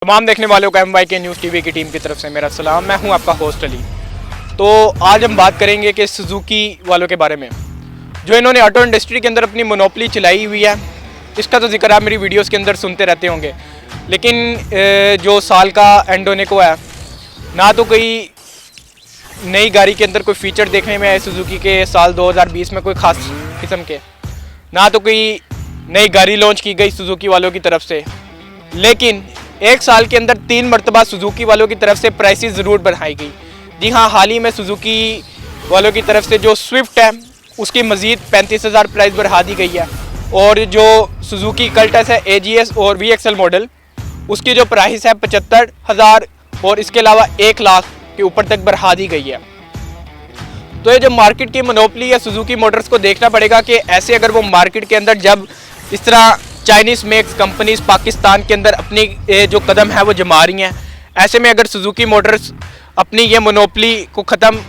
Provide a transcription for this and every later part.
तमाम देखने वालों को MYK न्यूज़ टीवी की टीम की तरफ से मेरा सलाम। मैं हूं आपका होस्ट अली। तो आज हम बात करेंगे कि सुजुकी वालों के बारे में, जो इन्होंने ऑटो इंडस्ट्री के अंदर अपनी मोनोपोली चलाई हुई है। इसका तो जिक्र आप मेरी वीडियोस के अंदर सुनते रहते होंगे, लेकिन जो साल का एंड होने को है, ना तो कोई नई गाड़ी के अंदर कोई फ़ीचर देखने में आए सुजुकी के साल 2020 में कोई ख़ास किस्म के, ना तो कोई नई गाड़ी लॉन्च की गई सुजुकी वालों की तरफ से। लेकिन एक साल के अंदर 3 मरतबा सुजुकी वालों की तरफ से प्राइसेस ज़रूर बढ़ाई गई। जी हाँ, हाल ही में सुजुकी वालों की तरफ से जो स्विफ्ट है उसकी मज़ीद 35,000 प्राइस बढ़ा दी गई है, और जो सुजुकी कल्टस है AGS और VXL मॉडल, उसकी जो प्राइस है 75,000 और इसके अलावा 1 लाख के ऊपर तक बढ़ा दी गई है। तो ये जो मार्केट की मोनोपोली है सुजुकी मोटर्स को देखना पड़ेगा कि ऐसे अगर वो मार्केट के अंदर जब इस तरह चाइनीज़ मेक्स कंपनीज पाकिस्तान के अंदर अपनी जो कदम है वो जमा रही हैं, ऐसे में अगर सुजुकी मोटर्स अपनी ये मोनोपोली को ख़त्म,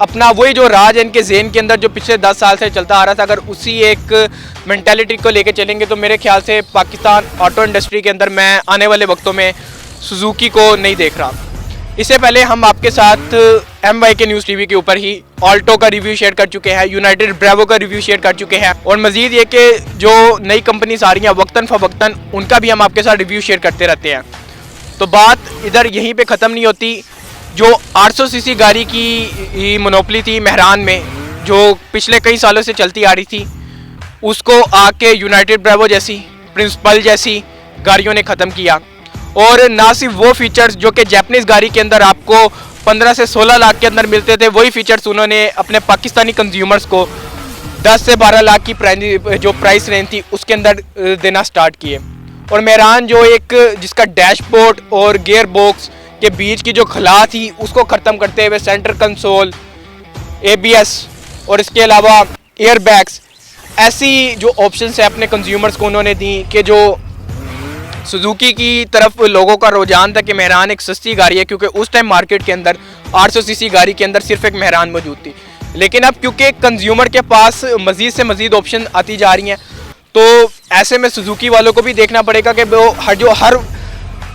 अपना वही जो राज है इनके ज़हन के अंदर जो पिछले 10 साल से चलता आ रहा था, अगर उसी एक मेंटालिटी को लेके चलेंगे तो मेरे ख्याल से पाकिस्तान ऑटो इंडस्ट्री के अंदर मैं आने वाले वक्तों में सुजुकी को नहीं देख रहा। इससे पहले हम आपके साथ MYK न्यूज़ टीवी के ऊपर ही ऑल्टो का रिव्यू शेयर कर चुके हैं, यूनाइटेड ब्रेवो का रिव्यू शेयर कर चुके हैं, और मज़ीद ये कि जो नई कंपनीज आ रही हैं वक्तन फ़वक्तन उनका भी हम आपके साथ रिव्यू शेयर करते रहते हैं। तो बात इधर यहीं पे ख़त्म नहीं होती। जो 800 सीसी गाड़ी की मोनोपोली थी मेहरान में, जो पिछले कई सालों से चलती आ रही थी, उसको आके यूनाइटेड ब्रेवो जैसी, प्रिंसिपल जैसी गाड़ियों ने ख़त्म किया। और ना सिर्फ वो फीचर्स जो कि जैपनीज़ गाड़ी के अंदर आपको 15 से 16 लाख के अंदर मिलते थे, वही फीचर्स उन्होंने अपने पाकिस्तानी कंज्यूमर्स को 10 से 12 लाख की जो प्राइस रेंज थी उसके अंदर देना स्टार्ट किए। और मेहरान जो एक जिसका डैशबोर्ड और गियर बॉक्स के बीच की जो खला थी उसको ख़त्म करते हुए सेंटर कंसोल, ABS और इसके अलावा एयर बैग्स, ऐसी जो ऑप्शंस है अपने कंज्यूमर्स को उन्होंने दी कि जो सुजुकी की तरफ लोगों का रुझान था कि मेहरान एक सस्ती गाड़ी है, क्योंकि उस टाइम मार्केट के अंदर 800 सीसी गाड़ी के अंदर सिर्फ एक मेहरान मौजूद थी। लेकिन अब क्योंकि कंज्यूमर के पास मज़ीद से मज़ीद ऑप्शन आती जा रही हैं, तो ऐसे में सुजुकी वालों को भी देखना पड़ेगा कि वो हर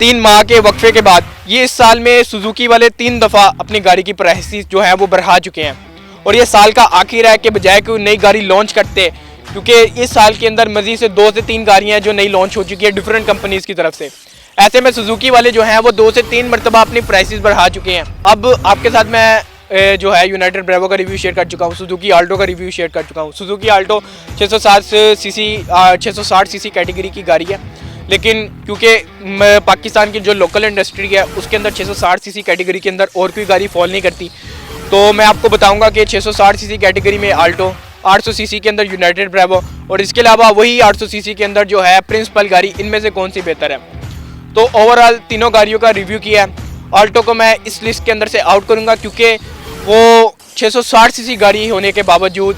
3 माह के वक्फे के बाद, ये इस साल में सुजुकी वाले 3 दफ़ा अपनी गाड़ी की प्राइस जो है वो बढ़ा चुके हैं, और ये साल का आखिर है कि बजाय कोई नई गाड़ी लॉन्च करते, क्योंकि इस साल के अंदर मज़ीद से 2 से 3 गाड़ियाँ जो नई लॉन्च हो चुकी है डिफरेंट कंपनीज़ की तरफ से, ऐसे में सुजुकी वाले जो हैं वो 2 से 3 मरतबा अपनी प्राइसेस बढ़ा चुके हैं। अब आपके साथ मैं जो है यूनाइटेड ब्रेवो का रिव्यू शेयर कर चुका हूँ, सुजुकी आल्टो का रिव्यू शेयर कर चुका हूँ। सुजुकी आल्टो 660 सीसी कैटेगरी की गाड़ी है, लेकिन क्योंकि पाकिस्तान की जो लोकल इंडस्ट्री है उसके अंदर 660 सीसी कैटेगरी के अंदर और कोई गाड़ी फॉल नहीं करती, तो मैं आपको बताऊँगा कि 660 सीसी कैटेगरी में आल्टो, 800 सीसी के अंदर यूनाइटेड ब्रेवो, और इसके अलावा वही 800 सीसी के अंदर जो है प्रिंसिपल गाड़ी, इनमें से कौन सी बेहतर है। तो ओवरऑल तीनों गाड़ियों का रिव्यू किया है। ऑल्टो को मैं इस लिस्ट के अंदर से आउट करूंगा, क्योंकि वो 660 सीसी गाड़ी होने के बावजूद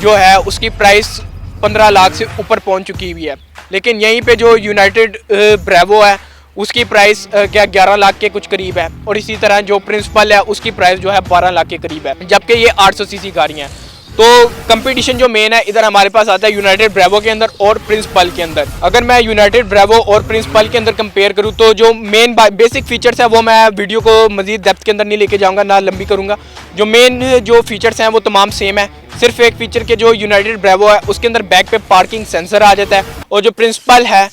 जो है उसकी प्राइस 15 लाख से ऊपर पहुंच चुकी हुई है। लेकिन यहीं पे जो यूनाइटेड ब्रेवो है उसकी प्राइस क्या 11 लाख के कुछ करीब है, और इसी तरह जो प्रिंसिपल है उसकी प्राइस जो है 12 लाख के करीब है, जबकि ये 800 सीसी गाड़ियाँ हैं। तो कंपटीशन जो मेन है इधर हमारे पास आता है यूनाइटेड ब्रेवो के अंदर और प्रिंसिपल के अंदर। अगर मैं यूनाइटेड ब्रेवो और प्रिंसिपल के अंदर कंपेयर करूं तो जो मेन बेसिक फीचर्स है वो मैं वीडियो को मजीद डेप्थ के अंदर नहीं लेके जाऊंगा, ना लंबी करूंगा। जो मेन जो फीचर्स हैं वो तमाम सेम है, सिर्फ एक फीचर के जो यूनाइटेड ब्रेवो है उसके अंदर बैक पे पार्किंग सेंसर आ जाता है, और जो प्रिंसिपल है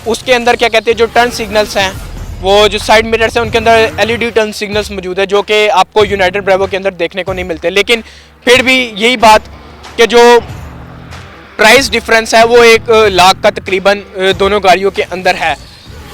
उसके अंदर क्या कहते हैं जो टर्न सिग्नल्स हैं, वो जो साइड मिरर्स हैं उनके अंदर LED टर्न सिग्नल्स मौजूद है, जो कि आपको यूनाइटेड ब्रेवो के अंदर देखने को नहीं मिलते। लेकिन फिर भी यही बात कि जो प्राइस डिफरेंस है वो 1 लाख का तकरीबन दोनों गाड़ियों के अंदर है।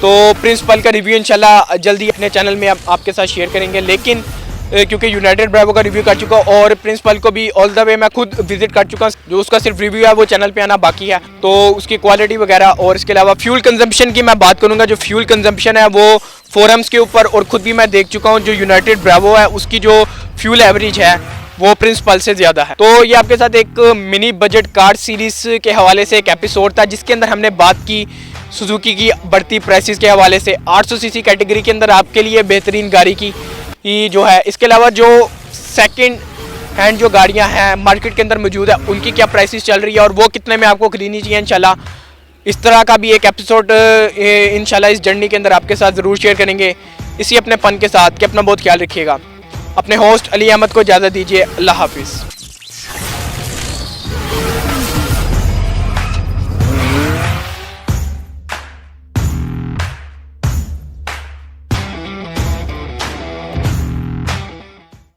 तो प्रिंसिपल का रिव्यू इंशाल्लाह जल्दी अपने चैनल में आपके साथ शेयर करेंगे, लेकिन क्योंकि यूनाइटेड ब्रेवो का रिव्यू कर चुका और प्रिंसिपल को भी ऑल द वे मैं खुद विजिट कर चुका, जो उसका सिर्फ रिव्यू है वो चैनल पे आना बाकी है। तो उसकी क्वालिटी वगैरह और इसके अलावा फ्यूल कंजम्पशन की मैं बात करूंगा। जो फ्यूल कंजम्पशन है वो फोरम्स के ऊपर और ख़ुद भी मैं देख चुका हूँ, जो यूनाइटेड ब्रेवो है उसकी जो फ्यूल एवरेज है वो प्रिंसिपल से ज़्यादा है। तो ये आपके साथ एक मिनी बजट कार सीरीज़ के हवाले से एक एपिसोड था, जिसके अंदर हमने बात की सुजुकी की बढ़ती प्राइसेस के हवाले से 800 सीसी कैटेगरी के अंदर आपके लिए बेहतरीन गाड़ी की जो है। इसके अलावा जो सेकंड हैंड जो गाड़ियां हैं मार्केट के अंदर मौजूद है उनकी क्या प्राइसेस चल रही है और वो कितने में आपको खरीदनी चाहिए, इंशाल्लाह इस तरह का भी एक एपिसोड इंशाल्लाह इस जर्नी के अंदर आपके साथ ज़रूर शेयर करेंगे, इसी अपने फ़न के साथ कि अपना बहुत ख्याल रखिएगा। अपने होस्ट अली अहमद को इजाज़त दीजिए। अल्लाह हाफिज़।